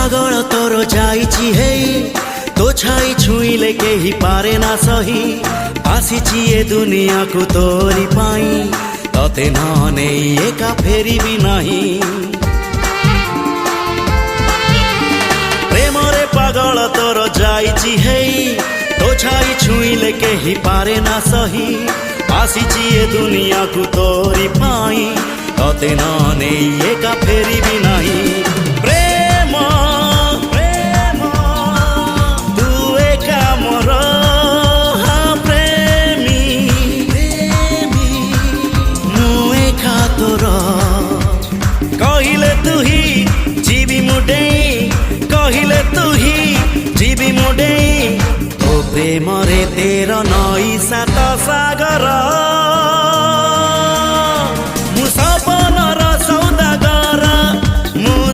पागल तोर जाइछि हेई तो छाई छुईले केही पारे ना सही आसीछि ए दुनिया को तोरी पाई तते न नेई एका फेरिबी नाही प्रेमरे पागल तोर जाइछि हेई तो छाई छुईले केही पारे ना सही आसीछि ए दुनिया को तोरी पाई तते न नेई एका फेरिबी नाही प्रेम प्रेम तू एका मोर हाँ प्रेमी प्रेमी मु एका तोर कहिले तू ही जीवी मुडे कहिले तू ही जीवी मुडे तो प्रेम रे तेर नई सात सागर।